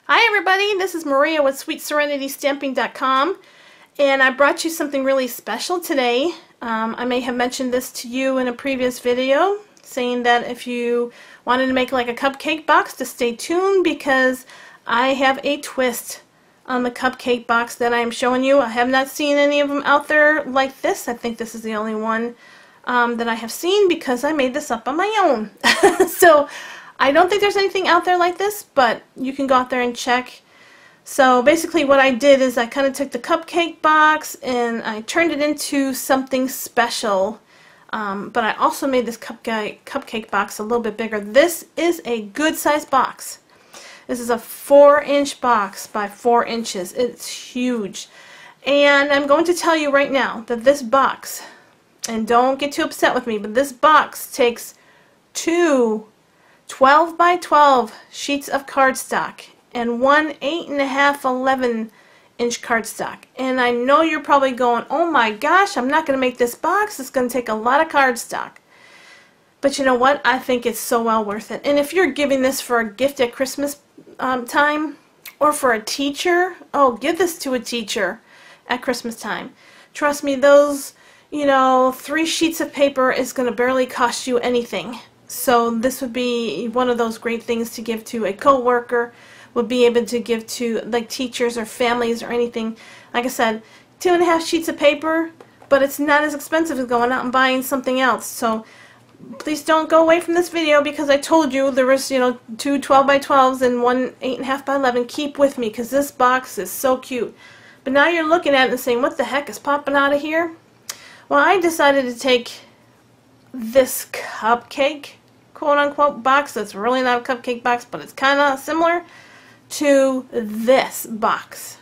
Hi everybody, this is Maria with SweetSerenityStamping.com, and I brought you something really special today. I may have mentioned this to you in a previous video, saying that if you wanted to make like a cupcake box, to stay tuned because I have a twist on the cupcake box that I am showing you. I have not seen any of them out there like this. I think this is the only one that I have seen because I made this up on my own. So I don't think there's anything out there like this, but you can go out there and check. So basically what I did is I kind of took the cupcake box and I turned it into something special. But I also made this cupcake box a little bit bigger. This is a good size box. This is a 4-inch box by 4 inches. It's huge. And I'm going to tell you right now that this box, and don't get too upset with me, but this box takes 2 12 by 12 sheets of cardstock and 1 8.5 11-inch cardstock. And I know you're probably going, oh my gosh, I'm not going to make this box. It's going to take a lot of cardstock. But you know what? I think it's so well worth it. And if you're giving this for a gift at Christmas time or for a teacher, oh, give this to a teacher at Christmas time. Trust me, those, 3 sheets of paper is going to barely cost you anything. So this would be one of those great things to give to a co-worker, would be able to give to like teachers or families or anything. Like I said, 2.5 sheets of paper, but it's not as expensive as going out and buying something else. So please don't go away from this video because I told you there was, 2 12 by 12s and 1 8.5 by 11. Keep with me because this box is so cute. But now you're looking at it and saying, what the heck is popping out of here? Well, I decided to take this cupcake quote-unquote box that's really not a cupcake box, but it's kind of similar to this box.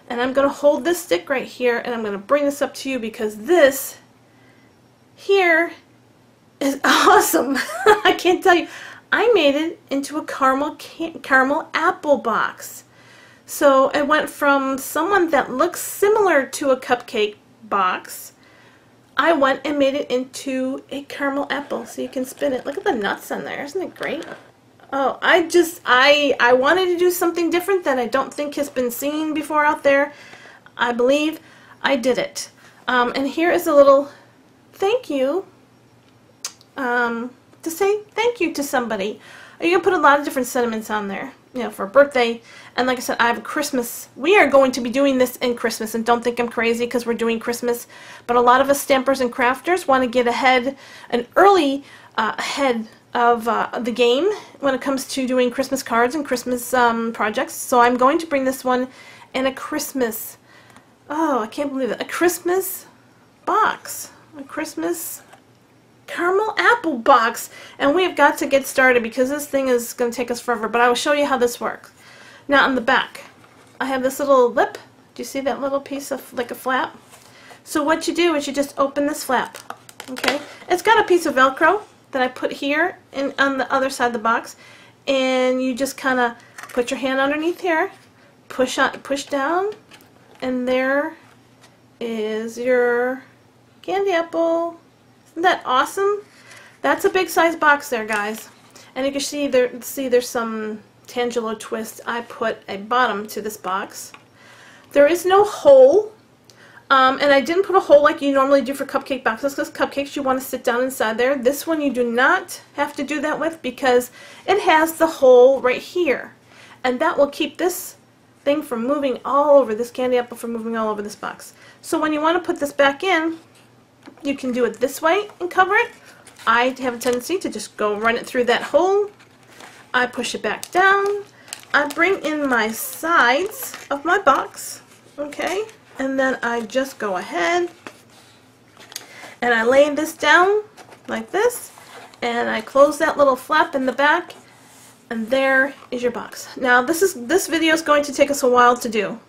And I'm going to hold this stick right here and I'm going to bring this up to you because this here is awesome. I can't tell you. I made it into a caramel apple box. So it went from someone that looks similar to a cupcake box. I went and made it into a caramel apple, so you can spin it. Look at the nuts on there. Isn't it great? Oh, I wanted to do something different that I don't think has been seen before out there. I believe I did it. And here is a little thank you to say thank you to somebody. You can put a lot of different sentiments on there, for a birthday. And like I said, I have a Christmas. We are going to be doing this in Christmas, and don't think I'm crazy because we're doing Christmas. But a lot of us stampers and crafters want to get ahead, ahead of the game when it comes to doing Christmas cards and Christmas projects. So I'm going to bring this one in a Christmas, oh, I can't believe it, a Christmas box, a Christmas caramel apple box. And we have got to get started because this thing is going to take us forever, but I will show you how this works. Now on the back, I have this little lip. Do you see that little piece of like a flap? So what you do is you just open this flap. Okay, it's got a piece of Velcro that I put here and on the other side of the box, and you just kind of put your hand underneath here, push down, and there is your candy apple. Isn't that awesome? That's a big size box there, guys. And you can see there's some Tangelo twist. I put a bottom to this box. There is no hole, and I didn't put a hole like you normally do for cupcake boxes because cupcakes you want to sit down inside there. This one you do not have to do that with because it has the hole right here, and that will keep this thing from moving all over, this candy apple from moving all over this box. So when you want to put this back in, you can do it this way and cover it. I have a tendency to just go run it through that hole. I push it back down. I bring in my sides of my box, okay, and then I just go ahead and I lay this down like this, and I close that little flap in the back, and there is your box. Now this video is going to take us a while to do,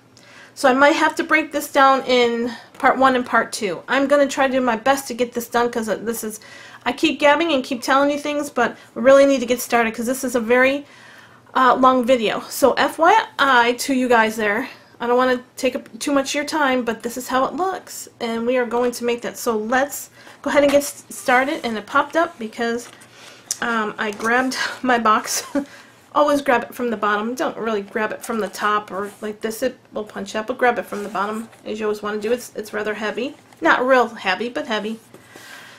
so I might have to break this down in part 1 and part 2. I'm going to try to do my best to get this done because I keep gabbing and keep telling you things, but we really need to get started because this is a very long video. So FYI to you guys there, I don't want to take up too much of your time, but this is how it looks, and we are going to make that. So let's go ahead and get started. And it popped up because I grabbed my box always grab it from the bottom. Don't really grab it from the top or like this. It will punch out, but grab it from the bottom as you always want to do. It's rather heavy. Not real heavy, but heavy.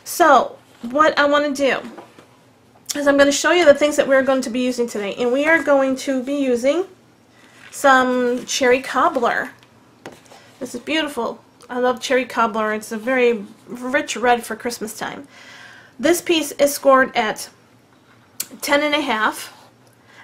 So what I want to do is I'm going to show you the things that we're going to be using today. And we are going to be using some cherry cobbler. This is beautiful. I love cherry cobbler. It's a very rich red for Christmas time. This piece is scored at 10.5,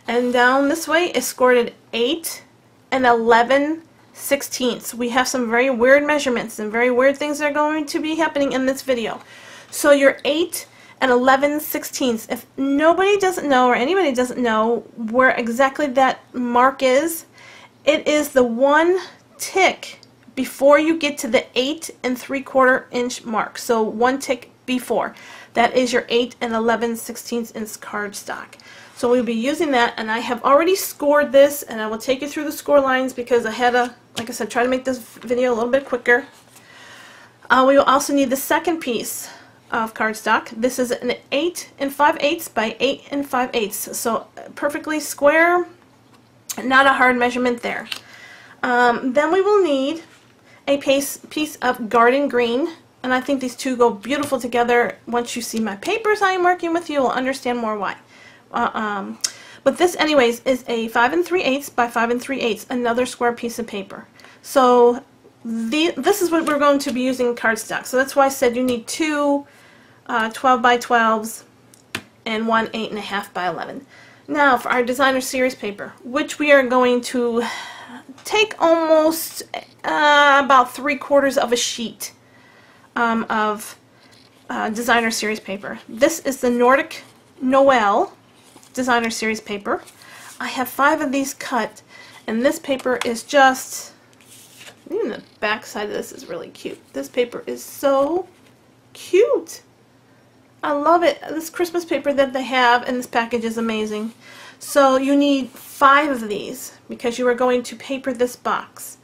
and down this way is scored at 8 and 11/16. We have some very weird measurements and very weird things that are going to be happening in this video. So your 8 and 11/16. If nobody doesn't know or anybody doesn't know where exactly that mark is, it is the one tick before you get to the 8 3/4 inch mark. So one tick before. That is your 8 and 11/16 inch cardstock. So we'll be using that, and I have already scored this, and I will take you through the score lines because I had to, like I said, try to make this video a little bit quicker. We will also need the second piece of cardstock. This is an 8 5/8 by 8 5/8, so perfectly square, not a hard measurement there. Then we will need a piece of garden green, and I think these two go beautiful together. Once you see my papers I am working with, you will understand more why. But this anyways is a 5 3/8 by 5 3/8, another square piece of paper. So this is what we're going to be using cardstock. So that's why I said you need two 12 by 12s and one 8.5 by 11. Now for our designer series paper, which we are going to take almost about 3/4 of a sheet of designer series paper. This is the Nordic Noel designer series paper. I have 5 of these cut, and this paper is just, even the back side of this is really cute. This paper is so cute. I love it. This Christmas paper that they have in this package is amazing. So you need 5 of these because you are going to paper this box.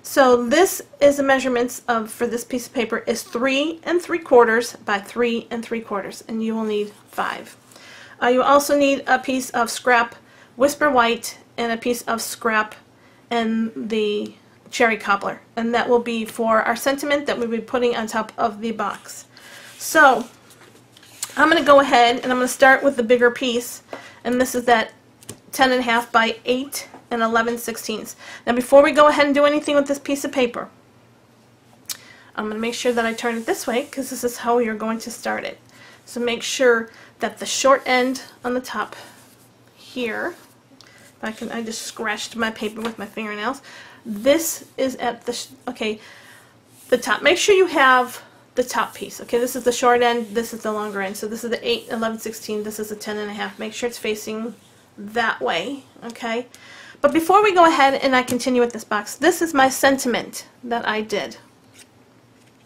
So this is the measurements of, for this piece of paper, is 3 3/4 by 3 3/4, and you will need 5. You also need a piece of scrap Whisper White and a piece of scrap and the cherry cobbler, and that will be for our sentiment that we'll be putting on top of the box. So I'm going to go ahead and I'm going to start with the bigger piece, and this is that 10.5 by 8 and 11/16. Now before we go ahead and do anything with this piece of paper, I'm going to make sure that I turn it this way because this is how you're going to start it. So make sure that the short end on the top here, I just scratched my paper with my fingernails. This is at the top. Make sure you have the top piece. Okay, this is the short end, this is the longer end. So this is the 8 11/16, this is the 10.5. Make sure it's facing that way, okay? But before we go ahead and I continue with this box, this is my sentiment that I did.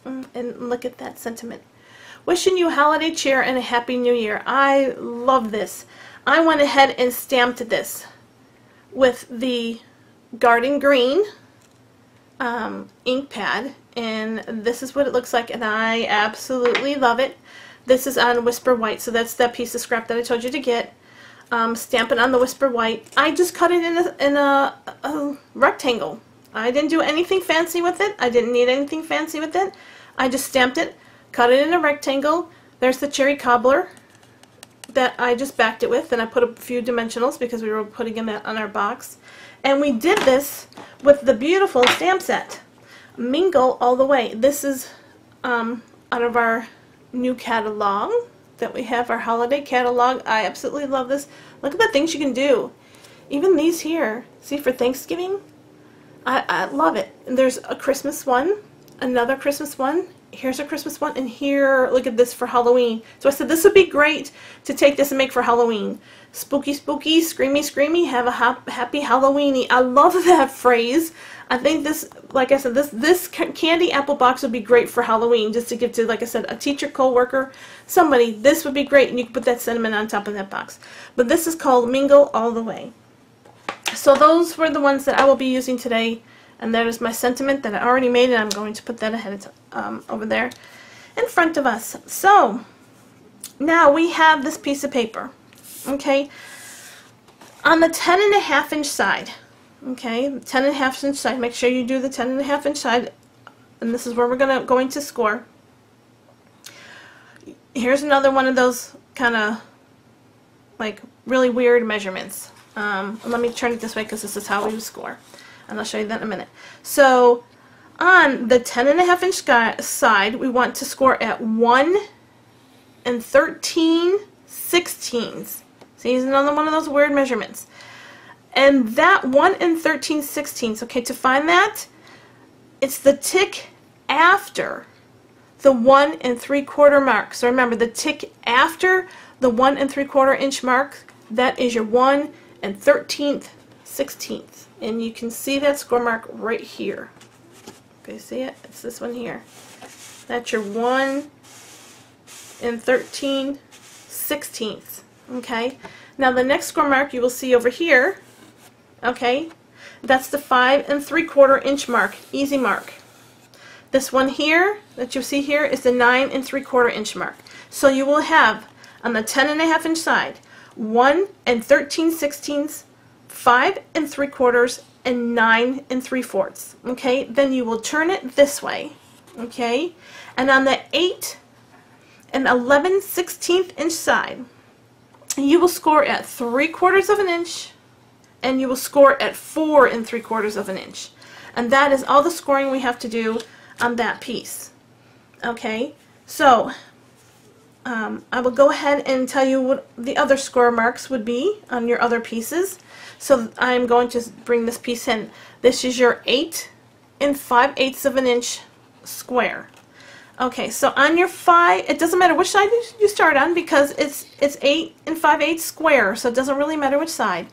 And look at that sentiment. Wishing you holiday cheer and a happy new year. I love this. I went ahead and stamped this with the garden green ink pad, and this is what it looks like, and I absolutely love it. This is on Whisper White, so that's that piece of scrap that I told you to get. Stamp it on the Whisper White. I just cut it in a rectangle. I didn't do anything fancy with it. I didn't need anything fancy with it. I just stamped it, cut it in a rectangle. There's the cherry cobbler that I just backed it with, and I put a few dimensionals because we were putting them on our box. And we did this with the beautiful stamp set, Mingle All the Way. This is out of our new catalog that we have, our holiday catalog. I absolutely love this. Look at the things you can do. Even these here, see, for Thanksgiving, I love it. And there's a Christmas one, another Christmas one, here's a Christmas one, and here, look at this for Halloween. So I said this would be great to take this and make for Halloween. Spooky, spooky, screamy, screamy, have a happy Halloweeny. I love that phrase. I think this, like I said, this candy apple box would be great for Halloween, just to give to, like I said, a teacher, co-worker, somebody. This would be great, and you can put that sentiment on top of that box. But this is called Mingle All the Way. So those were the ones that I will be using today, and that is my sentiment that I already made, and I'm going to put that ahead of over there in front of us. So now we have this piece of paper. Okay, On the 10.5-inch side, okay, 10.5-inch side, make sure you do the 10.5-inch side, and this is where we're going to score. Here's another one of those kind of like really weird measurements. Let me turn it this way because this is how we would score, and I'll show you that in a minute. So on the 10.5-inch side, we want to score at 1 13/16. See, here's another one of those weird measurements. And that 1 13/16, okay, to find that, it's the tick after the 1 3/4 mark. So remember, the tick after the 1 3/4 inch mark, that is your 1 13/16. And you can see that score mark right here. Okay, see it? It's this one here. That's your 1 13/16. Okay, now the next score mark you will see over here, okay, that's the 5 3/4 inch mark, easy mark. This one here that you see here is the 9 3/4 inch mark. So you will have on the 10.5-inch side 1 13/16, 5 3/4, and 9 3/4. Okay, then you will turn it this way, okay, and on the 8 11/16 inch side, you will score at 3/4 of an inch, and you will score at 4 3/4 of an inch. And that is all the scoring we have to do on that piece. Okay, so I will go ahead and tell you what the other score marks would be on your other pieces. So I'm going to bring this piece in. This is your 8 5/8 of an inch square. Okay, so on your 5, it doesn't matter which side you start on because it's 8 5/8 square, so it doesn't really matter which side.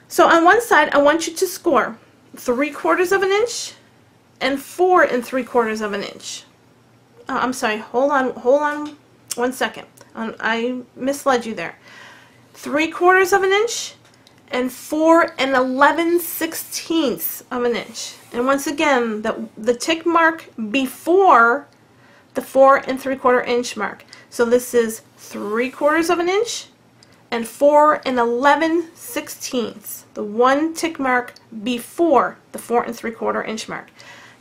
So on one side, I want you to score 3/4 of an inch and 4 3/4 of an inch. I'm sorry, hold on 1 second. I misled you there. 3/4 of an inch and 4 11/16 of an inch. And once again, the tick mark before the 4 3/4 inch mark. So this is 3/4 of an inch and 4 11/16. The one tick mark before the 4 3/4 inch mark.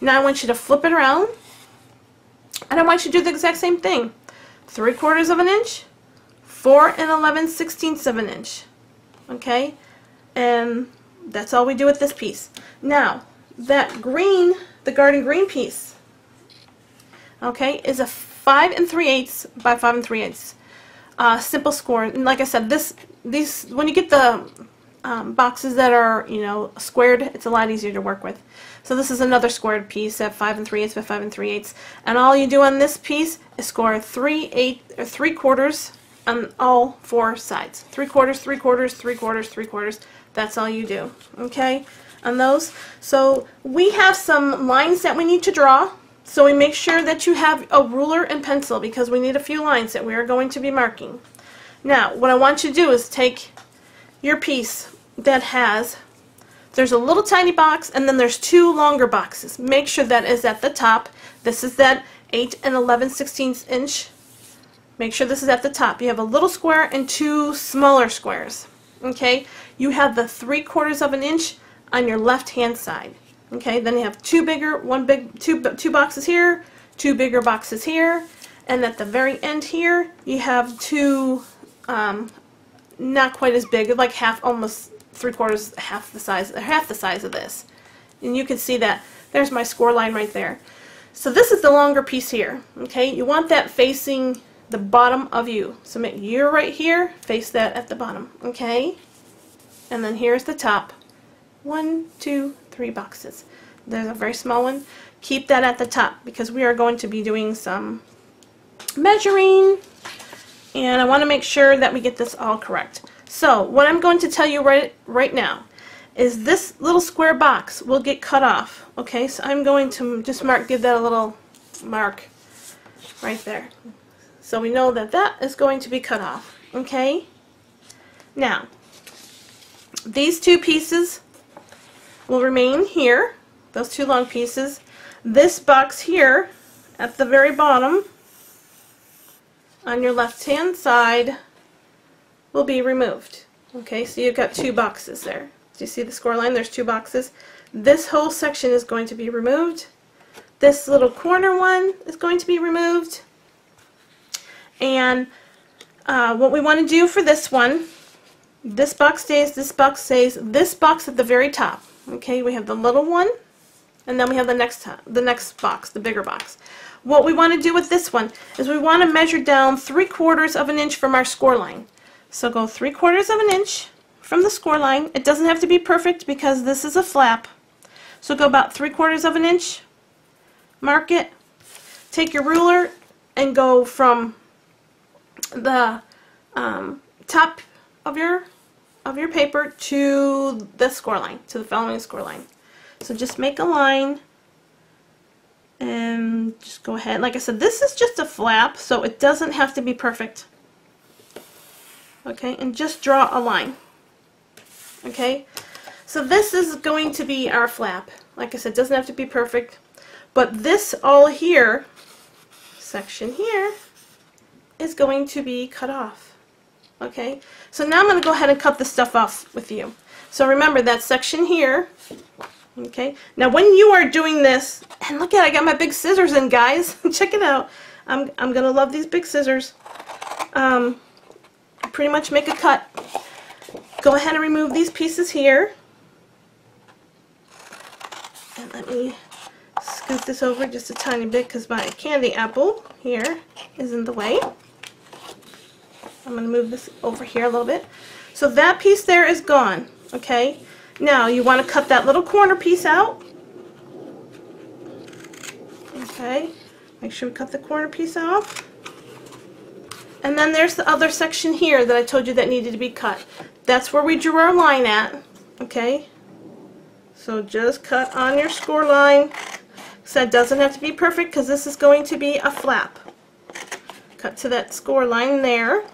Now I want you to flip it around, and I want you to do the exact same thing. 3/4 of an inch, 4 11/16 of an inch. Okay, and that's all we do with this piece. Now that green, the garden green piece, okay, is a 5 3/8 by 5 3/8. Simple score. And like I said, these when you get the boxes that are, you know, squared, it's a lot easier to work with. So this is another squared piece at 5 3/8 by 5 3/8, and all you do on this piece is score 3/4 on all 4 sides. 3/4, 3/4, 3/4, 3/4. That's all you do. Okay, on those. So we have some lines that we need to draw. So we make sure that you have a ruler and pencil because we need a few lines that we are going to be marking. Now, what I want you to do is take your piece that has, there's a little tiny box and then there's 2 longer boxes. Make sure that is at the top. This is that 8 11/16 inch. Make sure this is at the top. You have a little square and 2 smaller squares. Okay, you have the 3/4 of an inch on your left hand side. Okay, then you have 2 bigger, two boxes here, 2 bigger boxes here, and at the very end here you have 2 not quite as big, like half, almost 3/4, half the size of this. And you can see that there's my score line right there. So this is the longer piece here. Okay, you want that facing the bottom of you. So make you're right here, face that at the bottom. Okay, and then here's the top. 1, 2, 3 boxes. There's a very small one. Keep that at the top because we are going to be doing some measuring, and I want to make sure that we get this all correct. So what I'm going to tell you right now is this little square box will get cut off. Okay, so I'm going to just give that a little mark right there. So we know that that is going to be cut off. Okay, now these 2 pieces will remain here, those 2 long pieces. This box here at the very bottom on your left hand side will be removed. Okay, so you've got 2 boxes there. Do you see the score line? There's 2 boxes. This whole section is going to be removed. This little corner one is going to be removed. And what we want to do for this one, this box stays, this box stays, this box at the very top. Okay, we have the little one, and then we have the next box, the bigger box. What we want to do with this one is we want to measure down 3/4 of an inch from our score line. So go 3/4 of an inch from the score line. It doesn't have to be perfect because this is a flap. So go about 3/4 of an inch, mark it, take your ruler and go from the top of your paper to the score line, to the following score line. So just make a line and just go ahead. Like I said, this is just a flap, so it doesn't have to be perfect. Okay, and just draw a line. Okay, so this is going to be our flap. Like I said, it doesn't have to be perfect, but this all here, section here, is going to be cut off. Okay, so now I'm going to go ahead and cut this stuff off with you. So remember that section here. Okay, now when you are doing this, and look at it, I got my big scissors in, guys. Check it out. I'm going to love these big scissors. Pretty much make a cut. Go ahead and remove these pieces here. And let me scoot this over just a tiny bit because my candy apple here is in the way. I'm going to move this over here a little bit. So that piece there is gone. Okay. Now you want to cut that little corner piece out. Okay. Make sure we cut the corner piece off. And then there's the other section here that I told you that needed to be cut. That's where we drew our line at. Okay. So just cut on your score line. So it doesn't have to be perfect because this is going to be a flap. Cut to that score line there.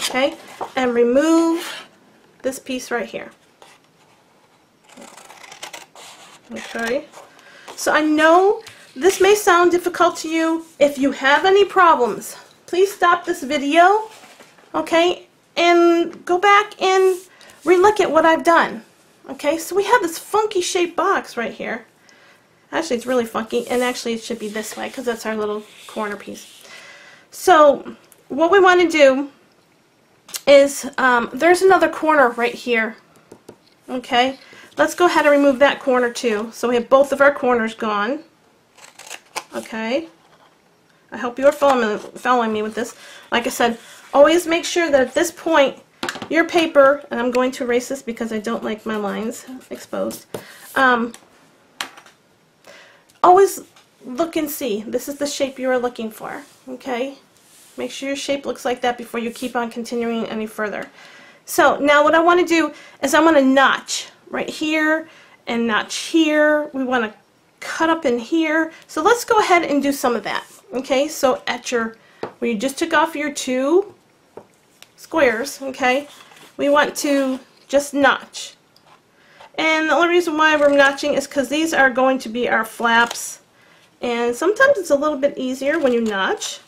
Okay, and remove this piece right here. Okay, so I know this may sound difficult to you. If you have any problems, please stop this video, okay, and go back and relook at what I've done. Okay, so we have this funky shaped box right here. Actually, it's really funky, and actually it should be this way because that's our little corner piece. So what we want to do is there's another corner right here. Okay, let's go ahead and remove that corner too. So we have both of our corners gone. Okay, I hope you are following me with this. Like I said, always make sure that at this point your paper, and I'm going to erase this because I don't like my lines exposed. Always look and see. This is the shape you are looking for. Okay. Make sure your shape looks like that before you keep on continuing any further. So now what I want to do is I want to notch right here and notch here. We want to cut up in here. So let's go ahead and do some of that. Okay, so at where you just took off your 2 squares, okay, we want to just notch. And the only reason why we're notching is because these are going to be our flaps. And sometimes it's a little bit easier when you notch.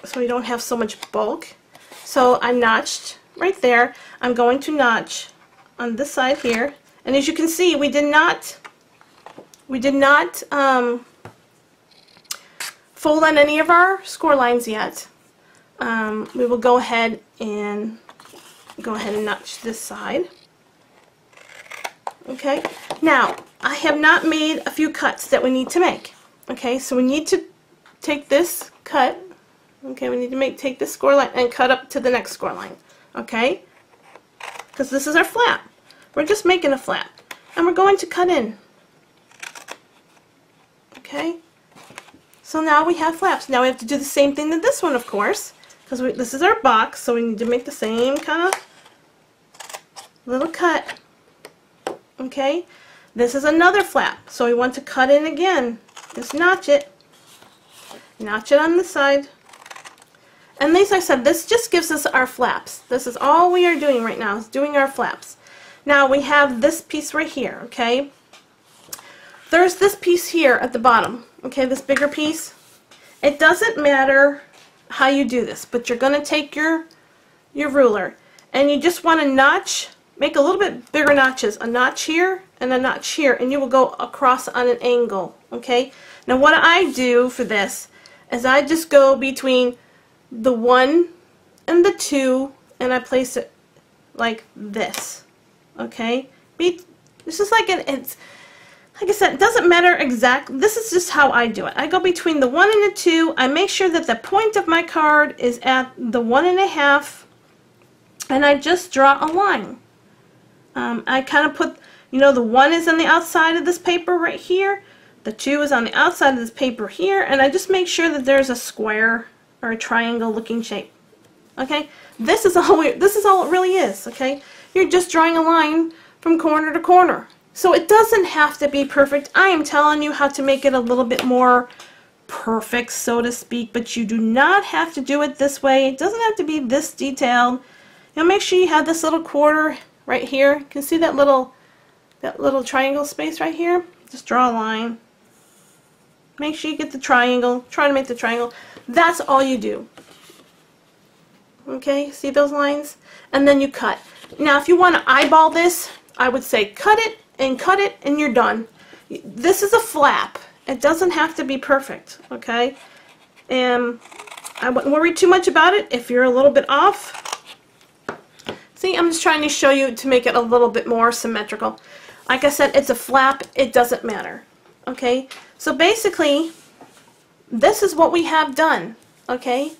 So we don't have so much bulk. So I notched right there. I'm going to notch on this side here, and as you can see, we did not fold on any of our score lines yet. We will go ahead and notch this side. Okay, now I have not made a few cuts that we need to make. Okay, so we need to take this cut. Okay, we need to take this score line and cut up to the next score line. Okay, because this is our flap. We're just making a flap, and we're going to cut in. Okay, so now we have flaps. Now we have to do the same thing to this one, of course, because this is our box, so we need to make the same kind of little cut. Okay, this is another flap, so we want to cut in again. Just notch it on the side. And as I said, this just gives us our flaps. This is all we are doing right now, is doing our flaps. Now we have this piece right here, okay? There's this piece here at the bottom, okay, this bigger piece. It doesn't matter how you do this, but you're going to take your your ruler, and you just want to notch, make a little bit bigger notches, a notch here and a notch here, and you will go across on an angle. Okay, now what I do for this is I just go between the 1 and the 2, and I place it like this. Okay, this is like it's like I said, it doesn't matter exactly. This is just how I do it. I go between the 1 and the 2. I make sure that the point of my card is at the 1.5, and I just draw a line. I kind of put, you know, the 1 is on the outside of this paper right here. The 2 is on the outside of this paper here, and I just make sure that there's a square or a triangle looking shape. Okay, this is all it really is. Okay, you're just drawing a line from corner to corner. So it doesn't have to be perfect. I am telling you how to make it a little bit more perfect, so to speak, but you do not have to do it this way. It doesn't have to be this detailed. You know, make sure you have this little quarter right here. You can see that little triangle space right here. Just draw a line. Make sure you get the triangle. Try to make the triangle. That's all you do. Okay, see those lines? And then you cut. Now, if you want to eyeball this, I would say cut it, and you're done. This is a flap. It doesn't have to be perfect, okay? And I wouldn't worry too much about it if you're a little bit off. See, I'm just trying to show you to make it a little bit more symmetrical. Like I said, it's a flap. It doesn't matter, okay? So basically, this is what we have done, okay?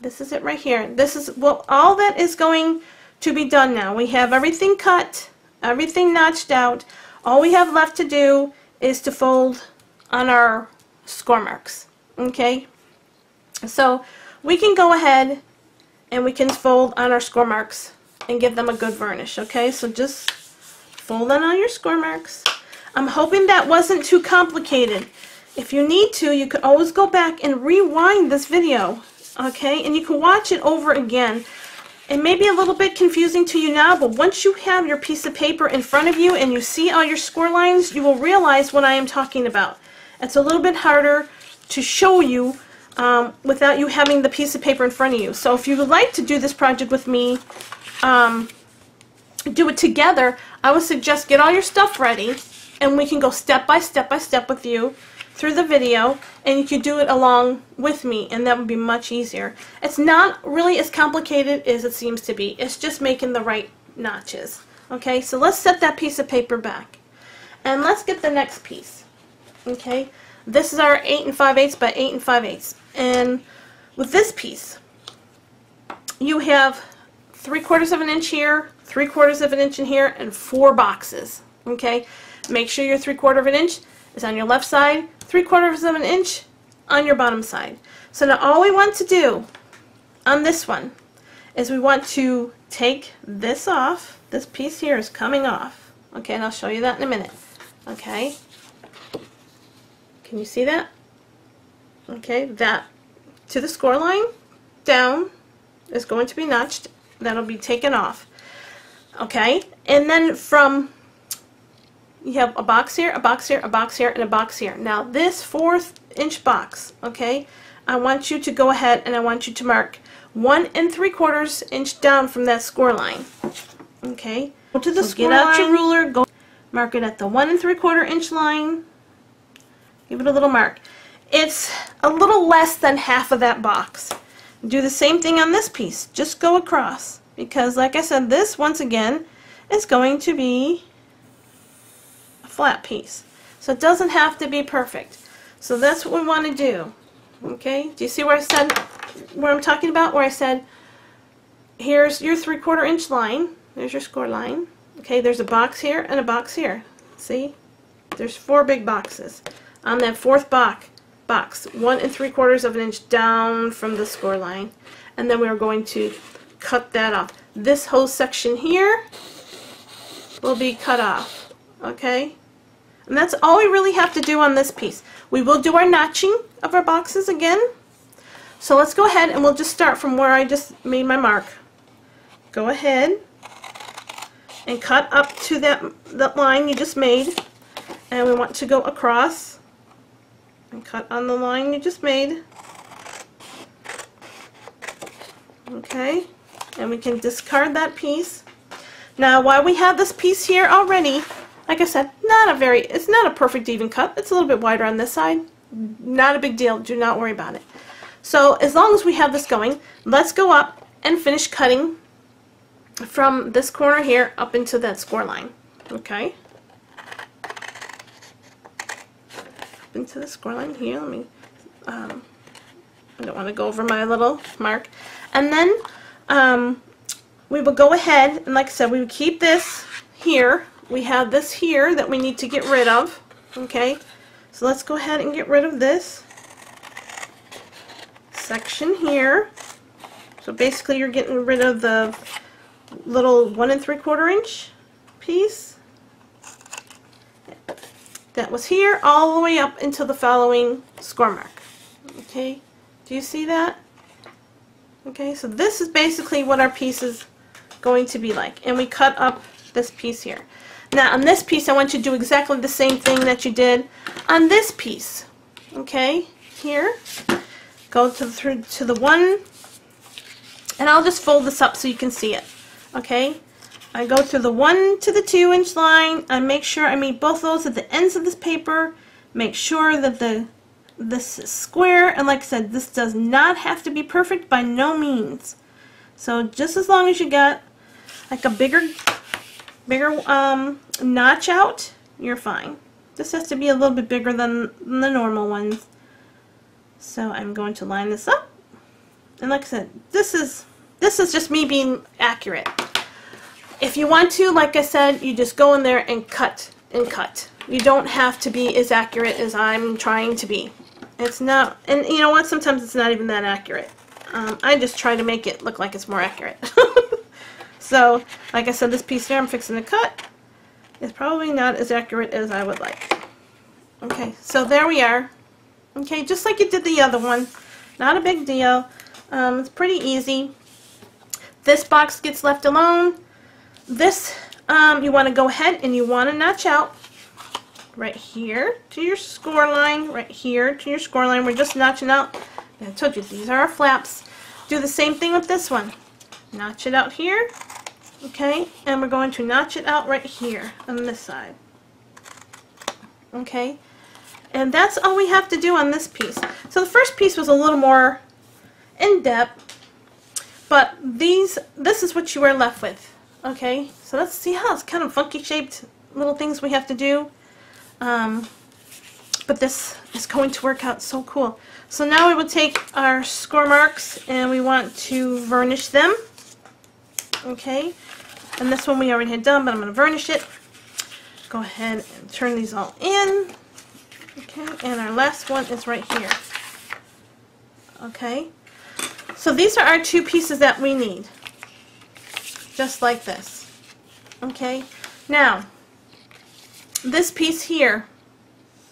This is it right here. This is what all that is going to be done now. We have everything cut, everything notched out. All we have left to do is to fold on our score marks. Okay, so we can go ahead and we can fold on our score marks and give them a good varnish. Okay, so just fold on all your score marks. I'm hoping that wasn't too complicated. If you need to, you could always go back and rewind this video. Okay, and you can watch it over again. It may be a little bit confusing to you now, but once you have your piece of paper in front of you and you see all your score lines, you will realize what I am talking about. It's a little bit harder to show you without you having the piece of paper in front of you. So if you would like to do this project with me, do it together, I would suggest get all your stuff ready, and we can go step by step by step with you through the video, and you can do it along with me, and that would be much easier. It's not really as complicated as it seems to be. It's just making the right notches. Okay, so let's set that piece of paper back, and let's get the next piece. Okay, this is our 8 5/8 by 8 5/8, and with this piece, you have 3/4 of an inch here, 3/4 of an inch in here, and 4 boxes. Okay, make sure your 3/4 of an inch is on your left side, 3/4 of an inch on your bottom side. So now all we want to do on this one is we want to take this off. This piece here is coming off. Okay, and I'll show you that in a minute. Okay, can you see that? Okay, that to the score line down is going to be notched. That'll be taken off. Okay, and then from you have a box here, a box here, a box here, and a box here. Now this 4-inch box, okay, I want you to go ahead and I want you to mark 1 3/4 inch down from that score line. Okay, go to the score line, get out your ruler, go mark it at the 1 3/4 inch line. Give it a little mark. It's a little less than half of that box. Do the same thing on this piece. Just go across, because like I said, this once again is going to be flat piece, so it doesn't have to be perfect. So that's what we want to do. Okay, do you see where I said, where I'm talking about, where I said here's your 3/4 inch line, there's your score line. Okay, there's a box here and a box here. See, there's 4 big boxes. On that 4th box, 1 3/4 of an inch down from the score line, and then we're going to cut that off. This whole section here will be cut off. Okay, and that's all we really have to do on this piece. We will do our notching of our boxes again. So let's go ahead and we'll just start from where I just made my mark. Go ahead and cut up to that line you just made, and we want to go across and cut on the line you just made. Okay, and we can discard that piece. Now, while we have this piece here already, like I said, it's not a perfect even cut. It's a little bit wider on this side. Not a big deal. Do not worry about it. So as long as we have this going, let's go up and finish cutting from this corner here up into that score line. Okay. Up into the score line here. Let me, I don't want to go over my little mark. And then we will go ahead, and like I said, we would keep this here. We have this here that we need to get rid of. Okay, so let's go ahead and get rid of this section here. So basically you're getting rid of the little 1 3/4 inch piece that was here all the way up into the following score mark. Okay, do you see that? Okay, so this is basically what our piece is going to be like, and we cut up this piece here. Now on this piece I want you to do exactly the same thing that you did on this piece. Okay, here, go to the one, and I'll just fold this up so you can see it. Okay, I go through the 1 to the 2 inch line. I make sure I meet both those at the ends of this paper. Make sure that this is square, and like I said, this does not have to be perfect by no means. So just as long as you got like a bigger notch out, you're fine. This has to be a little bit bigger than the normal ones. So I'm going to line this up, and like I said, this is just me being accurate. If you want to, like I said, you just go in there and cut and cut. You don't have to be as accurate as I'm trying to be. It's not, and you know what, sometimes it's not even that accurate. I just try to make it look like it's more accurate. So, like I said, this piece here I'm fixing to cut is probably not as accurate as I would like. Okay, so there we are. Okay, just like you did the other one. Not a big deal. It's pretty easy. This box gets left alone. This, you want to go ahead and you want to notch out right here to your score line, right here to your score line. We're just notching out. I told you, these are our flaps. Do the same thing with this one. Notch it out here, okay, and we're going to notch it out right here on this side. Okay, and that's all we have to do on this piece. So the first piece was a little more in-depth, but this is what you are left with. Okay, so let's see how it's kind of funky shaped little things we have to do. But this is going to work out so cool. So now we will take our score marks and we want to varnish them. Okay, and this one we already had done, but I'm going to varnish it. Go ahead and turn these all in. Okay, and our last one is right here. Okay, so these are our two pieces that we need. Just like this. Okay, now this piece here,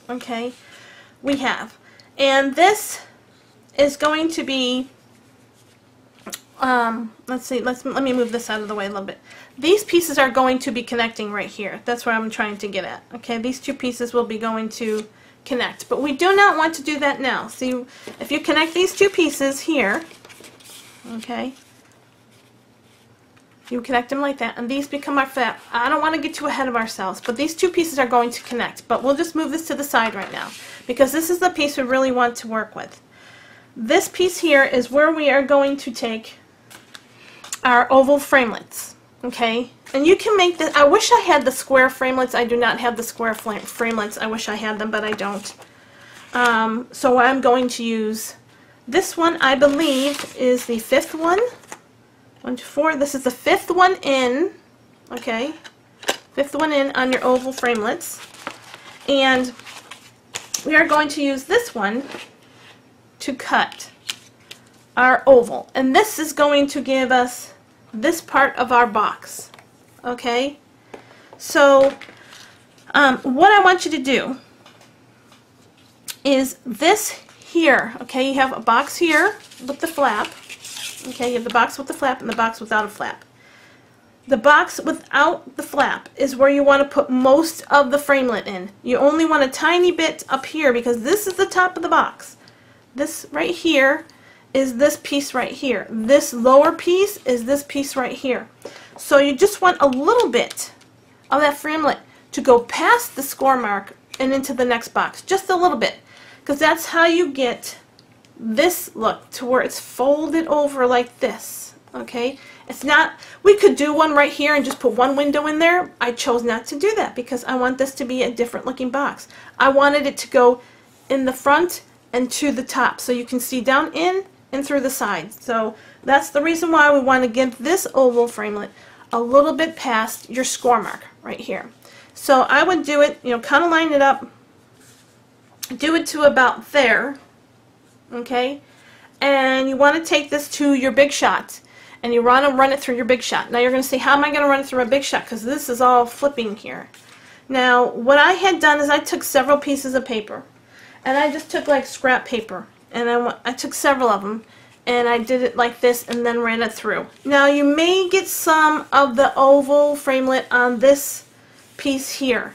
okay, we have, and this is going to be, let's see, let me move this out of the way a little bit. These pieces are going to be connecting right here. That's where I'm trying to get at. Okay, these two pieces will be going to connect, but we do not want to do that now. See, if you connect these two pieces here, okay, you connect them like that, and these become our flap. I don't want to get too ahead of ourselves, but these two pieces are going to connect. But we'll just move this to the side right now, because this is the piece we really want to work with. This piece here is where we are going to take our oval framelits. Okay, and you can make this. I wish I had the square framelits. I do not have the square framelits. I wish I had them, but I don't. So I'm going to use this one. I believe is the 5th one. 1, 2, 4. This is the 5th one in. Okay, 5th one in on your oval framelits, and we are going to use this one to cut our oval, and this is going to give us this part of our box. Okay, so what I want you to do is this here. Okay, you have a box here with the flap. Okay, you have the box with the flap and the box without a flap. The box without the flap is where you want to put most of the framelit in. You only want a tiny bit up here because this is the top of the box. This right here is this piece right here. This lower piece is this piece right here. So you just want a little bit of that framelit to go past the score mark and into the next box. Just a little bit. Because that's how you get this look to where it's folded over like this. Okay? It's not, we could do one right here and just put one window in there. I chose not to do that because I want this to be a different looking box. I wanted it to go in the front and to the top so you can see down in and through the sides. So that's the reason why we want to give this oval framelit a little bit past your score mark right here. So I would do it, you know, kind of line it up, do it to about there, okay? And you want to take this to your Big Shot, and you want to run it through your Big Shot. Now you're going to say, how am I going to run it through a Big Shot? Because this is all flipping here. Now what I had done is I took several pieces of paper, and I just took like scrap paper, and I took several of them, and I did it like this and then ran it through. Now you may get some of the oval framelit on this piece here.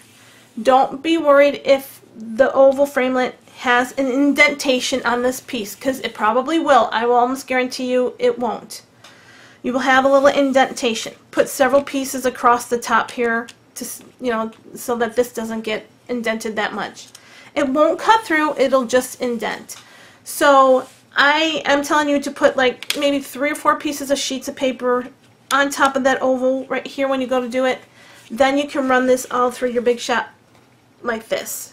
Don't be worried if the oval framelit has an indentation on this piece, because it probably will. I will almost guarantee you it won't. You will have a little indentation. Put several pieces across the top here to, you know, so that this doesn't get indented that much. It won't cut through, it'll just indent. So I am telling you to put like maybe 3 or 4 pieces of sheets of paper on top of that oval right here when you go to do it. Then you can run this all through your Big Shot like this.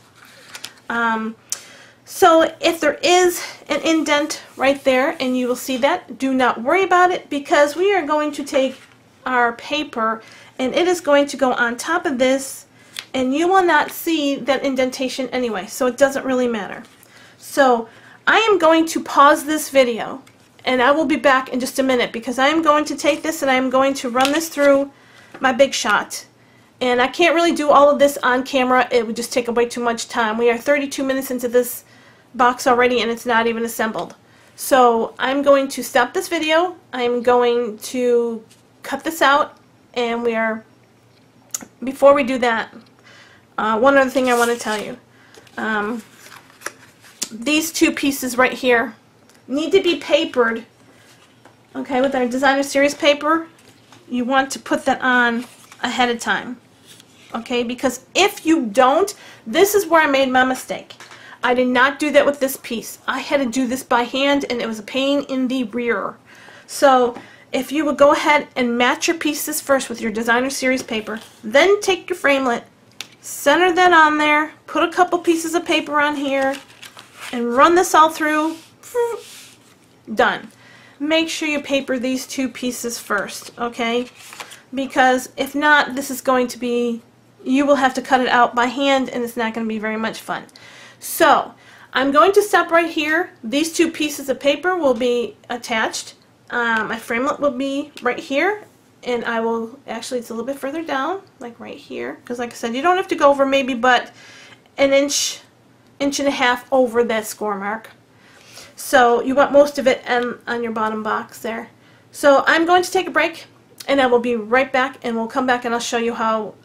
So if there is an indent right there, and you will see that, do not worry about it, because we are going to take our paper and it is going to go on top of this, and you will not see that indentation anyway, so it doesn't really matter. So I am going to pause this video, and I will be back in just a minute, because I am going to take this and I am going to run this through my Big Shot. And I can't really do all of this on camera. It would just take way too much time. We are 32 minutes into this box already, and it's not even assembled. So I'm going to stop this video. I'm going to cut this out, and before we do that, one other thing I want to tell you. These 2 pieces right here need to be papered, okay, with our Designer Series paper. You want to put that on ahead of time, okay, because if you don't, this is where I made my mistake. I did not do that with this piece. I had to do this by hand, and it was a pain in the rear. So if you would go ahead and match your pieces first with your Designer Series paper, then take your framelit, center that on there, put a couple pieces of paper on here, and run this all through. Done. Make sure you paper these 2 pieces first, okay? Because if not, this is going to be, you will have to cut it out by hand, and it's not going to be very much fun. So I'm going to stop right here. These 2 pieces of paper will be attached. My framelit will be right here, and I will, actually it's a little bit further down, like right here, because like I said, you don't have to go over maybe but an inch and a half over that score mark. So you want most of it on your bottom box there. So I'm going to take a break, and I will be right back, and we'll come back and I'll show you how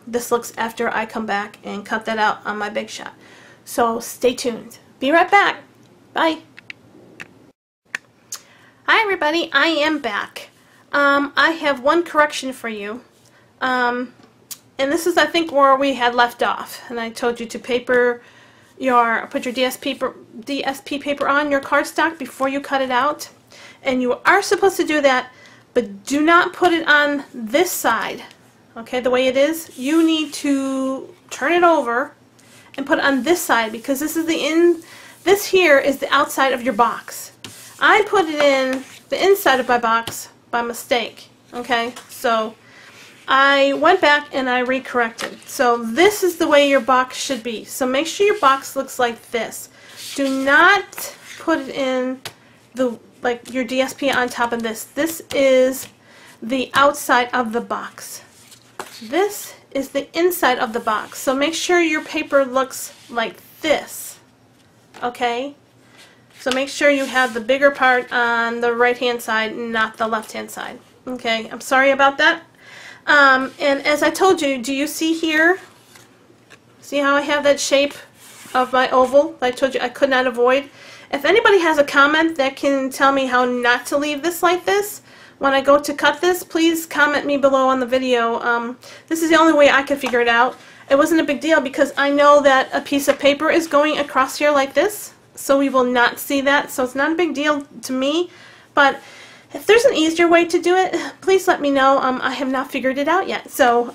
this looks after I come back and cut that out on my Big Shot. So stay tuned. Be right back. Bye. Hi everybody, I am back. I have one correction for you. And this is, I think, where we had left off. And I told you to put your DSP paper on your cardstock before you cut it out. And you are supposed to do that, but do not put it on this side. Okay, the way it is. You need to turn it over and put it on this side, because this is this here is the outside of your box. I put it in the inside of my box by mistake. Okay, so I went back and I recorrected. So this is the way your box should be. So make sure your box looks like this. Do not put it in like your DSP on top of this. This is the outside of the box. This is the inside of the box. So make sure your paper looks like this. Okay? So make sure you have the bigger part on the right hand side, not the left hand side. Okay, I'm sorry about that. And as I told you, do you see here? See how I have that shape of my oval that I told you I could not avoid? If anybody has a comment that can tell me how not to leave this like this, when I go to cut this, please comment me below on the video. This is the only way I could figure it out. It wasn't a big deal because I know that a piece of paper is going across here like this, so we will not see that, so it's not a big deal to me. But if there's an easier way to do it, please let me know. I have not figured it out yet. So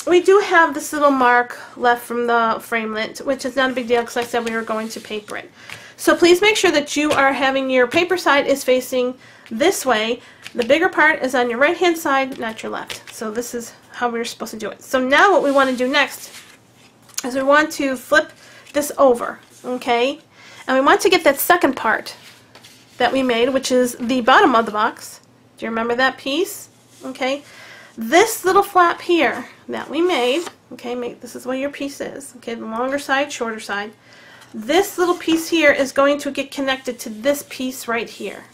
we do have this little mark left from the framelit, which is not a big deal because I said we were going to paper it. So please make sure that you are having your paper side is facing this way. The bigger part is on your right hand side, not your left. So this is how we're supposed to do it. So now what we want to do next is we want to flip this over, okay? And we want to get that second part that we made, which is the bottom of the box. Do you remember that piece? Okay. This little flap here that we made, okay, this is what your piece is, okay, the longer side, shorter side. This little piece here is going to get connected to this piece right here.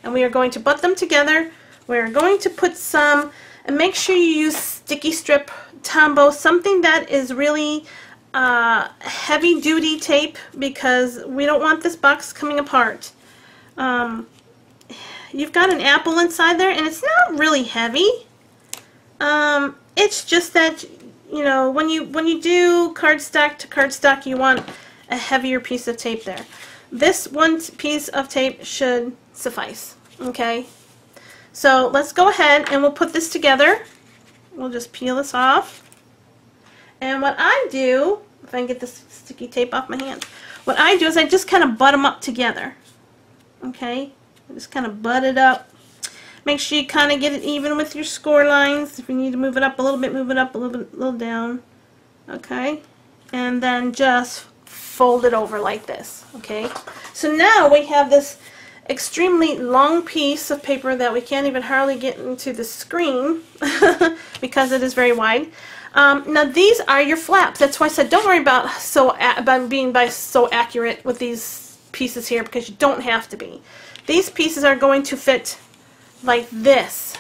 And we are going to butt them together. We're going to put some, and make sure you use sticky strip Tombow, something that is really heavy duty tape, because we don't want this box coming apart. You've got an apple inside there, and it's not really heavy. It's just that, you know, when you do cardstock to cardstock, you want a heavier piece of tape there. This one piece of tape should suffice. Okay, so let's go ahead and we'll put this together. We'll just peel this off. And what I do, if I can get this sticky tape off my hand, what I do is I just kind of butt them up together. Okay, I just kind of butt it up. Make sure you kind of get it even with your score lines. If you need to move it up a little bit, move it up a little down. Okay, and then just fold it over like this. Okay, so now we have this extremely long piece of paper that we can't even hardly get into the screen because it is very wide. Now these are your flaps. That's why I said don't worry about being so accurate with these pieces here, because you don't have to be. These pieces are going to fit like this,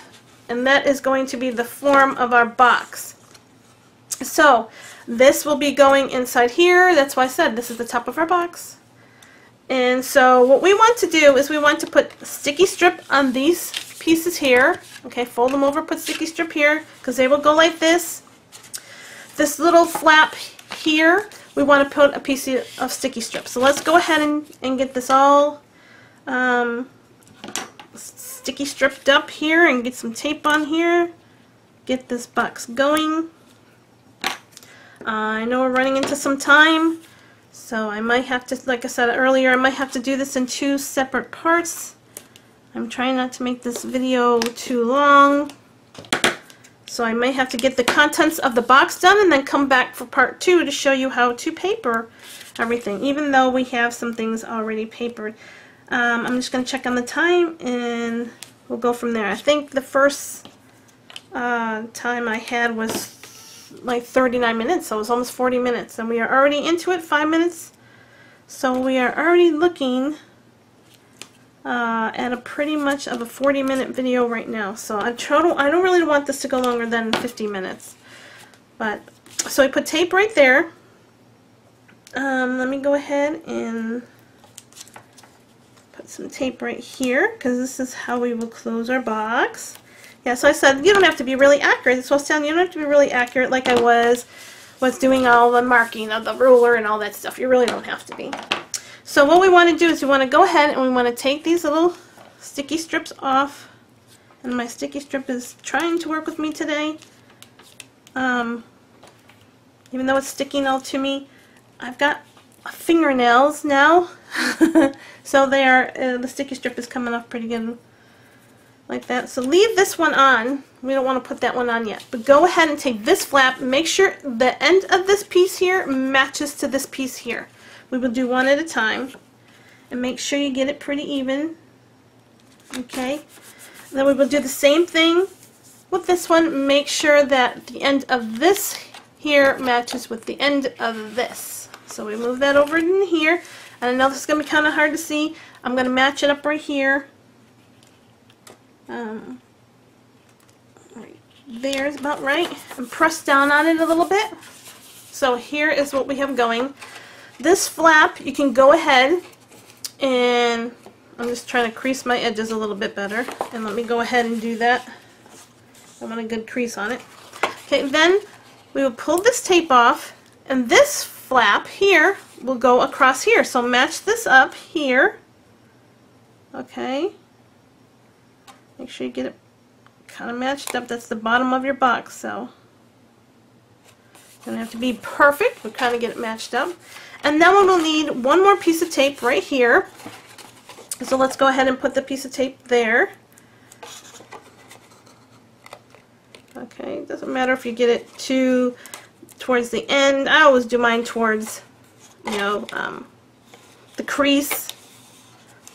and that is going to be the form of our box. So this will be going inside here. That's why I said this is the top of our box. And so what we want to do is we want to put sticky strip on these pieces here. Okay, fold them over, put sticky strip here, because they will go like this. This little flap here, we want to put a piece of sticky strip. So let's go ahead and get this all sticky stripped up here and get some tape on here. Get this box going. I know we're running into some time, so I might have to, like I said earlier, I might have to do this in 2 separate parts. I'm trying not to make this video too long, so I may have to get the contents of the box done and then come back for part 2 to show you how to paper everything, even though we have some things already papered. I'm just going to check on the time and we'll go from there. I think the first time I had was like 39 minutes, so it was almost 40 minutes, and we are already into it, 5 minutes, so we are already looking at a pretty much of a 40-minute video right now. So I don't really want this to go longer than 50 minutes. But so I put tape right there. Let me go ahead and put some tape right here, because this is how we will close our box. Yeah, so I said you don't have to be really accurate. That's what I was telling you. You don't have to be really accurate like I was doing all the marking of the ruler and all that stuff. You really don't have to be. So what we want to do is we want to go ahead and we want to take these little sticky strips off. And my sticky strip is trying to work with me today. Even though it's sticking all to me, I've got fingernails now. So they are, the sticky strip is coming off pretty good. Like that. So leave this one on. We don't want to put that one on yet. But go ahead and take this flap. Make sure the end of this piece here matches to this piece here. We will do one at a time. And make sure you get it pretty even. Okay. Then we will do the same thing with this one. Make sure that the end of this here matches with the end of this. So we move that over in here. And I know this is going to be kind of hard to see. I'm going to match it up right here. Right there is about right, and press down on it a little bit. So here is what we have going. This flap, you can go ahead And I'm just trying to crease my edges a little bit better. And let me go ahead and do that. I want a good crease on it. Okay, then we will pull this tape off, and this flap here will go across here. So match this up here. Okay. Make sure you get it kind of matched up. That's the bottom of your box, so gonna have to be perfect. We'll kind of get it matched up. And then we'll need one more piece of tape right here. So let's go ahead and put the piece of tape there. Okay, it doesn't matter if you get it towards the end. I always do mine towards, you know, the crease,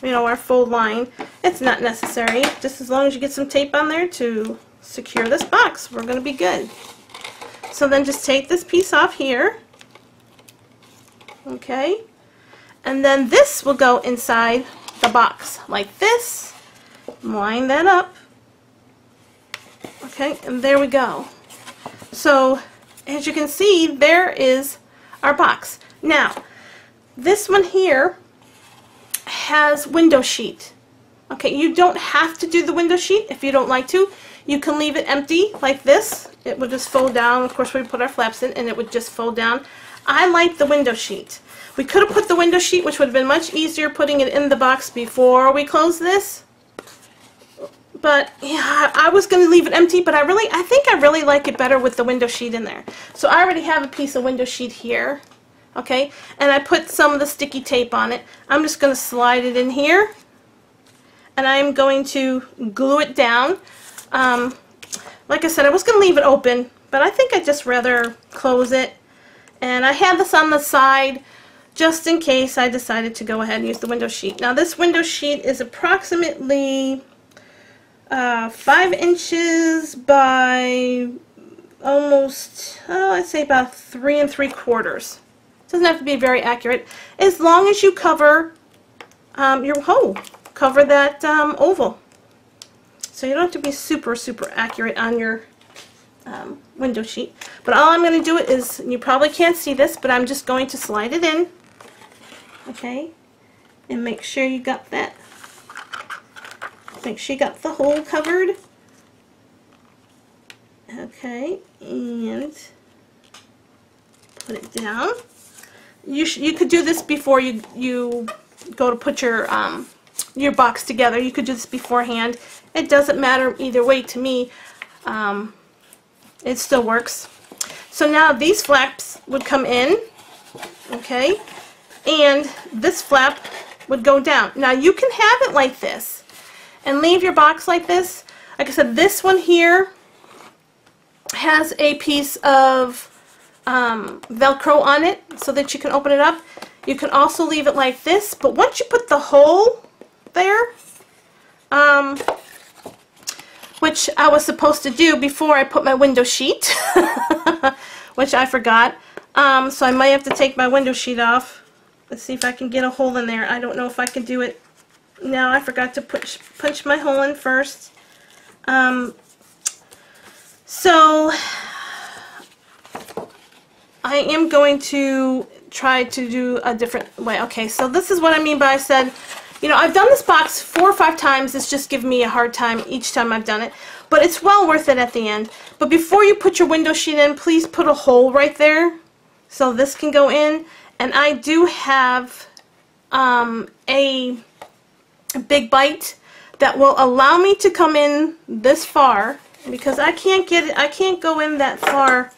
you know, our fold line. It's not necessary. Just as long as you get some tape on there to secure this box, we're going to be good. So then just take this piece off here. Okay, and then this will go inside the box like this. Line that up. Okay, and there we go. So as you can see, there is our box. Now this one here has window sheet. Okay, you don't have to do the window sheet if you don't like to. You can leave it empty like this. It would just fold down. Of course, we put our flaps in and it would just fold down. I like the window sheet. We could have put the window sheet, which would have been much easier putting it in the box before we close this. But yeah, I was going to leave it empty, but I think I really like it better with the window sheet in there. So I already have a piece of window sheet here. Okay, and I put some of the sticky tape on it. I'm just going to slide it in here, and I'm going to glue it down. Like I said, I was going to leave it open, but I think I'd just rather close it. And I have this on the side just in case I decided to go ahead and use the window sheet. Now this window sheet is approximately 5 inches by almost, I'd say about 3 3/4. Doesn't have to be very accurate, as long as you cover your hole, cover that oval. So you don't have to be super accurate on your window sheet. But all I'm going to do is, you probably can't see this, but I'm just going to slide it in. Okay, and make sure you got that. Make sure you got the hole covered. Okay, and put it down. You could do this before you go to put your box together. You could do this beforehand. It doesn't matter either way to me. It still works. So now these flaps would come in, okay, and this flap would go down. Now you can have it like this and leave your box like this. Like I said, this one here has a piece of Velcro on it so that you can open it up. You can also leave it like this, but once you put the hole there, which I was supposed to do before I put my window sheet, which I forgot. So I might have to take my window sheet off. Let's see if I can get a hole in there. I don't know if I can do it now. I forgot to punch my hole in first. So I am going to try to do a different way. Okay, so this is what I mean by I said, you know, I've done this box 4 or 5 times. It's just given me a hard time each time I've done it. But it's well worth it at the end. But before you put your window sheet in, please put a hole right there so this can go in. And I do have a big bite that will allow me to come in this far, because I can't get it. I can't go in that far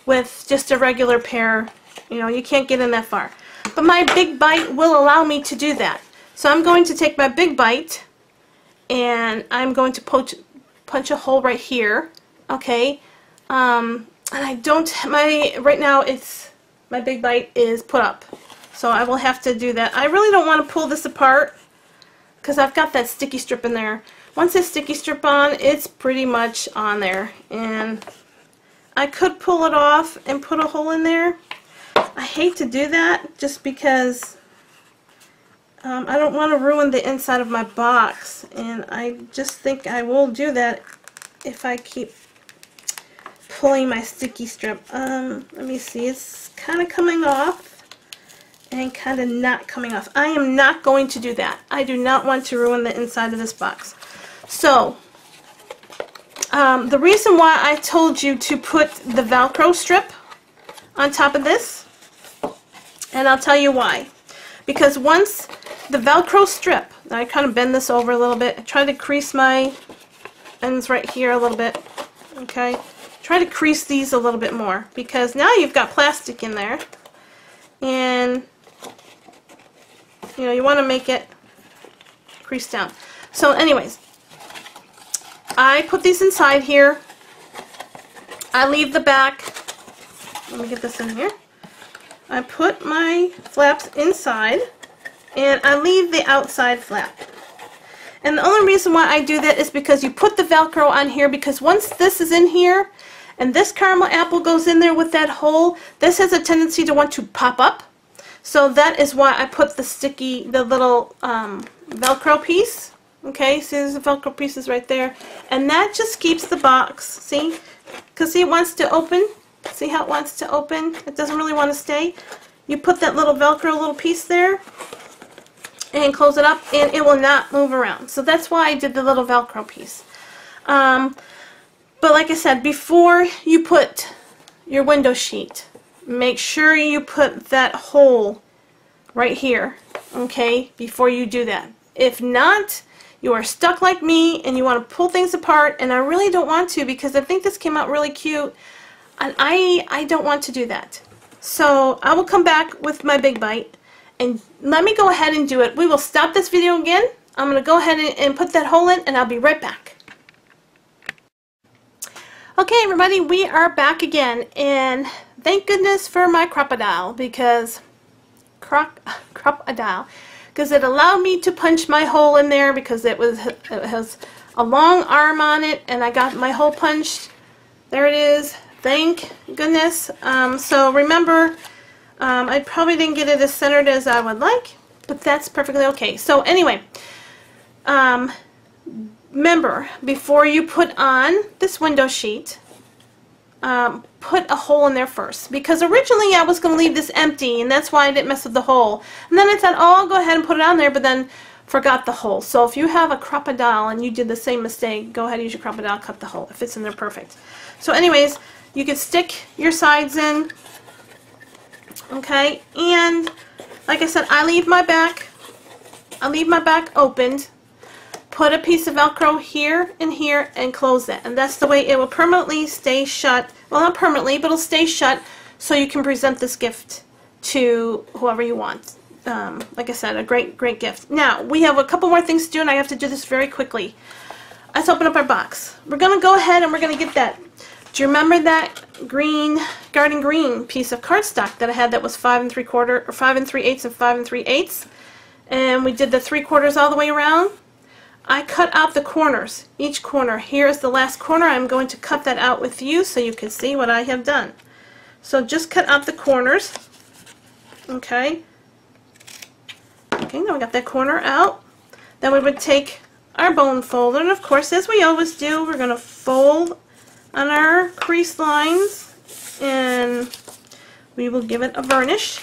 with just a regular pair. You know, you can't get in that far. But my big bite will allow me to do that. So I'm going to take my big bite and I'm going to punch a hole right here. Okay, and I don't. Right now my big bite is put up, so I will have to do that. I really don't want to pull this apart because I've got that sticky strip in there. Once I sticky strip on, it's pretty much on there, and I could pull it off and put a hole in there. I hate to do that just because I don't want to ruin the inside of my box, and I just think I will do that if I keep pulling my sticky strip. Let me see, it's kind of coming off, and kind of not coming off. I am not going to do that. I do not want to ruin the inside of this box. So, the reason why I told you to put the Velcro strip on top of this, and I'll tell you why. Because once the Velcro strip, I kind of bend this over a little bit, I try to crease my ends right here a little bit, okay? Try to crease these a little bit more, because now you've got plastic in there, and you know, you want to make it crease down. So anyways, I put these inside here. I leave the back. Let me get this in here. I put my flaps inside, and I leave the outside flap. And the only reason why I do that is because you put the Velcro on here, because once this is in here and this caramel apple goes in there with that hole, this has a tendency to want to pop up. So that is why I put the little Velcro piece. Okay, see, there's the Velcro pieces right there. And that just keeps the box, see? Because see, it wants to open. See how it wants to open? It doesn't really want to stay. You put that little Velcro little piece there and close it up, and it will not move around. So that's why I did the little Velcro piece. But like I said, before you put your window sheet, make sure you put that hole right here, okay, before you do that. If not, you are stuck like me and you want to pull things apart, and I really don't want to, because I think this came out really cute, and I don't want to do that. So I will come back with my big bite, and let me go ahead and do it. We will stop this video again. I'm going to go ahead and put that hole in, and I'll be right back. Okay, everybody, we are back again, and thank goodness for my crocodile, because it allowed me to punch my hole in there, because it has a long arm on it, and I got my hole punched. There it is. Thank goodness. So remember, I probably didn't get it as centered as I would like, but that's perfectly okay. So anyway, remember, before you put on this window sheet, put a hole in there first, because originally I was going to leave this empty, and that's why I didn't mess with the hole. And then I thought, oh, I'll go ahead and put it on there, but then forgot the hole. So if you have a crocodile and you did the same mistake, go ahead and use your crocodile, cut the hole. It fits in there perfect. So anyways, you can stick your sides in, okay, and like I said, I leave my back opened. Put a piece of Velcro here and here and close it, and that's the way it will permanently stay shut. Well, not permanently, but it'll stay shut, so you can present this gift to whoever you want. Like I said, a great gift. Now, we have a couple more things to do, and I have to do this very quickly. Let's open up our box. We're going to go ahead and we're going to get that. Do you remember that green, garden green piece of cardstock that I had that was 5 3/4, or 5 3/8 and 5 3/8? And we did the 3/4 all the way around. I cut out the corners, each corner. Here is the last corner. I'm going to cut that out with you so you can see what I have done. So just cut out the corners. Okay. Okay, now we got that corner out. Then we would take our bone folder, and of course, as we always do, we're going to fold on our crease lines, and we will give it a varnish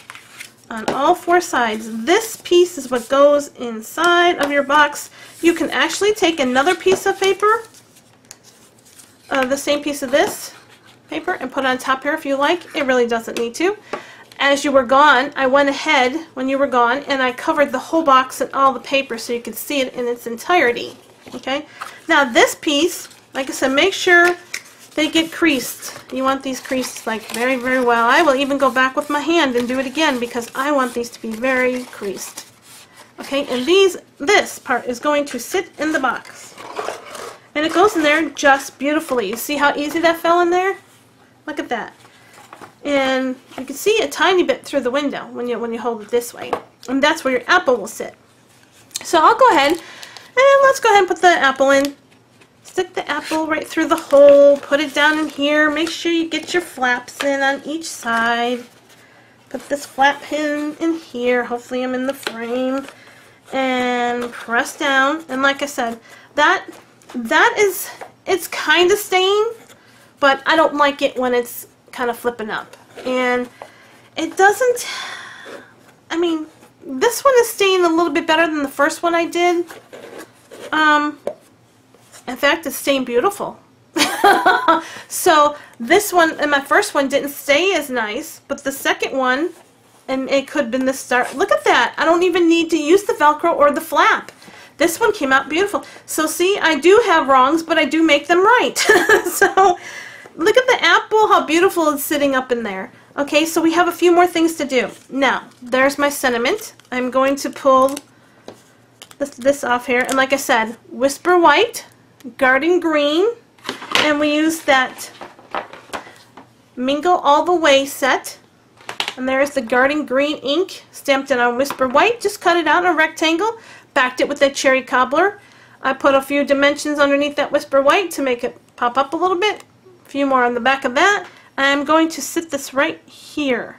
on all 4 sides. This piece is what goes inside of your box. You can actually take another piece of paper, the same piece of this paper, and put it on top here if you like. It really doesn't need to. As you were gone, I went ahead when you were gone and I covered the whole box and all the paper so you could see it in its entirety. Okay. Now this piece, like I said, make sure they get creased. You want these creased like very, very well. I will even go back with my hand and do it again because I want these to be very creased. Okay, and this part is going to sit in the box. And it goes in there just beautifully. You see how easy that fell in there? Look at that. And you can see a tiny bit through the window when you hold it this way. And that's where your apple will sit. So I'll go ahead and let's go ahead and put the apple in. Stick the apple right through the hole, put it down in here, make sure you get your flaps in on each side. Put this flap pin in here, hopefully I'm in the frame, and press down. And like I said, that is, it's kind of staying, but I don't like it when it's kind of flipping up. And it doesn't, I mean, this one is staying a little bit better than the first one I did. In fact, it's staying beautiful. So this one and my first one didn't stay as nice, but the second one, and it could have been the start. Look at that. I don't even need to use the Velcro or the flap. This one came out beautiful. So see, I do have wrongs, but I do make them right. So look at the apple, how beautiful it's sitting up in there. Okay, so we have a few more things to do. Now, there's my sentiment. I'm going to pull this off here. And like I said, Whisper White, Garden Green, and we use that Mingle All the Way set. And there's the Garden Green ink stamped in on Whisper White. Just cut it out in a rectangle. Backed it with that cherry cobbler. I put a few dimensions underneath that Whisper White to make it pop up a little bit. A few more on the back of that. I'm going to sit this right here.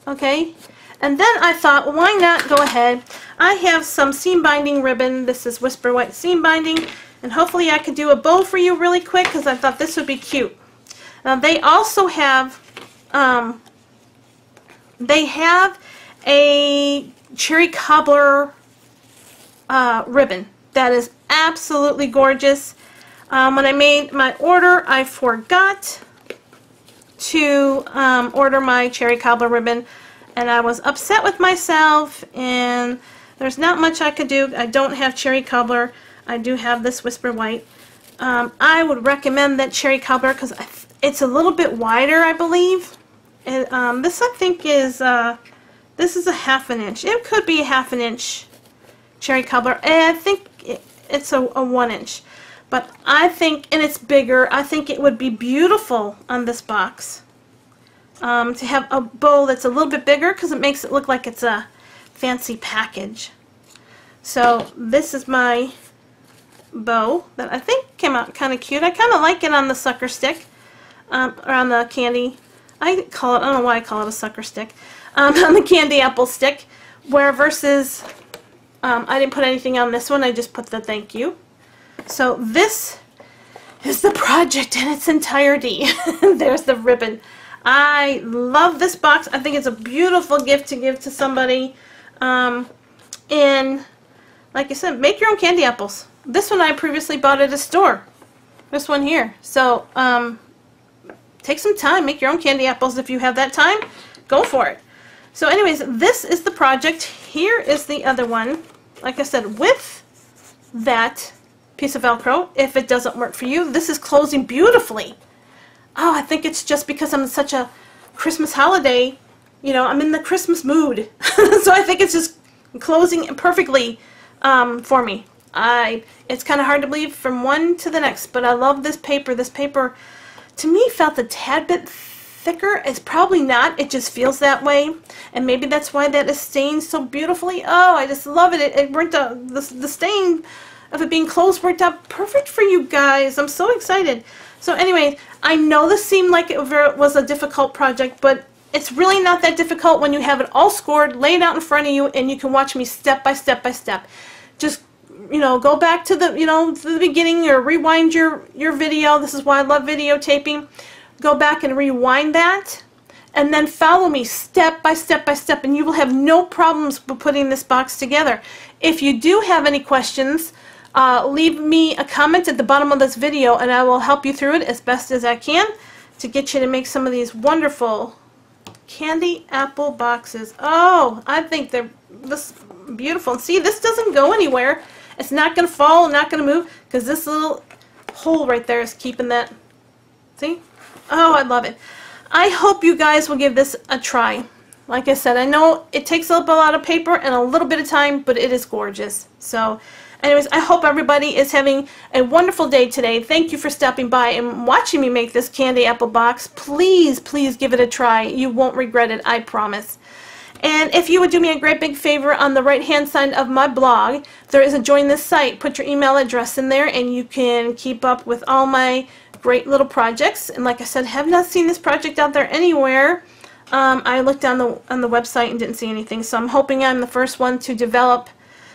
Okay? And then I thought, well, why not go ahead? I have some seam binding ribbon. This is Whisper White seam binding. And hopefully I could do a bow for you really quick because I thought this would be cute. Now they also have a cherry cobbler ribbon that is absolutely gorgeous. When I made my order, I forgot to order my cherry cobbler ribbon, and I was upset with myself, and there's not much I could do. I don't have cherry cobbler. I do have this Whisper White. I would recommend that cherry cobbler because it's a little bit wider, I believe. And, this I think is this is a 1/2 inch. It could be a 1/2 inch cherry cobbler. And I think it's a 1 inch. But I think, and it's bigger, I think it would be beautiful on this box. To have a bow that's a little bit bigger because it makes it look like it's a fancy package. So this is my bow that I think came out kind of cute. I kind of like it on the sucker stick, or on the candy. I don't know why I call it a sucker stick. On the candy apple stick, where versus I didn't put anything on this one. I just put the thank you. So this is the project in its entirety. There's the ribbon. I love this box. I think it's a beautiful gift to give to somebody. And like I said, make your own candy apples. This one I previously bought at a store. This one here. So take some time. Make your own candy apples if you have that time. Go for it. So anyways, this is the project. Here is the other one. Like I said, with that piece of Velcro, if it doesn't work for you, this is closing beautifully. Oh, I think it's just because I'm in such a Christmas holiday, you know, I'm in the Christmas mood. So I think it's just closing perfectly for me. It's kind of hard to believe from one to the next, but I love this paper. This paper, to me, felt a tad bit thicker. It's probably not. It just feels that way. And maybe that's why that is stained so beautifully. Oh, I just love it. It worked out, the stain of it being closed worked out perfect for you guys. I'm so excited. So anyway, I know this seemed like it was a difficult project, but it's really not that difficult when you have it all scored, laid out in front of you, and you can watch me step by step by step. Just, you know, go back to the, you know, to the beginning or rewind your video. This is why I love videotaping. Go back and rewind that, and then follow me step by step by step, and you will have no problems with putting this box together. If you do have any questions, leave me a comment at the bottom of this video, and I will help you through it as best as I can to get you to make some of these wonderful candy apple boxes. Oh, I think they're this beautiful. And see, this doesn't go anywhere. It's not going to fall, not going to move, because this little hole right there is keeping that. See? Oh, I love it. I hope you guys will give this a try. Like I said, I know it takes up a lot of paper and a little bit of time, but it is gorgeous. So anyways, I hope everybody is having a wonderful day today. Thank you for stopping by and watching me make this candy apple box. Please, please give it a try. You won't regret it, I promise. And if you would do me a great big favor, on the right hand side of my blog, there is a join this site. Put your email address in there and you can keep up with all my great little projects. And like I said, have not seen this project out there anywhere. I looked on the website and didn't see anything, so I'm hoping I'm the first one to develop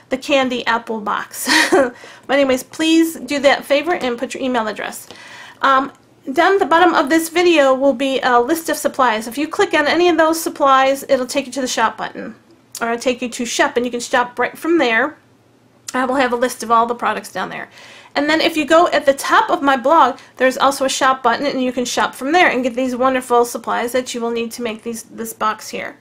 the candy apple box. But anyways, please do that favor and put your email address. down at the bottom of this video will be a list of supplies. If you click on any of those supplies, it'll take you to the shop button, or it'll take you to shop, and you can shop right from there. I will have a list of all the products down there. And then if you go at the top of my blog, there's also a shop button, and you can shop from there and get these wonderful supplies that you will need to make this box here.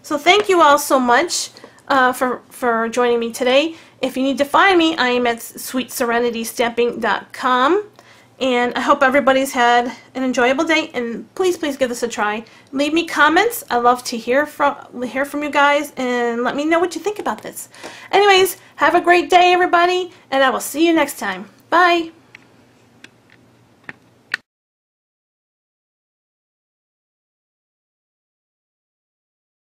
So thank you all so much for joining me today. If you need to find me, I am at sweetserenitystamping.com. And I hope everybody's had an enjoyable day, and please give this a try. Leave me comments. I love to hear from you guys, and let me know what you think about this. Anyways, have a great day, everybody, and I will see you next time. Bye.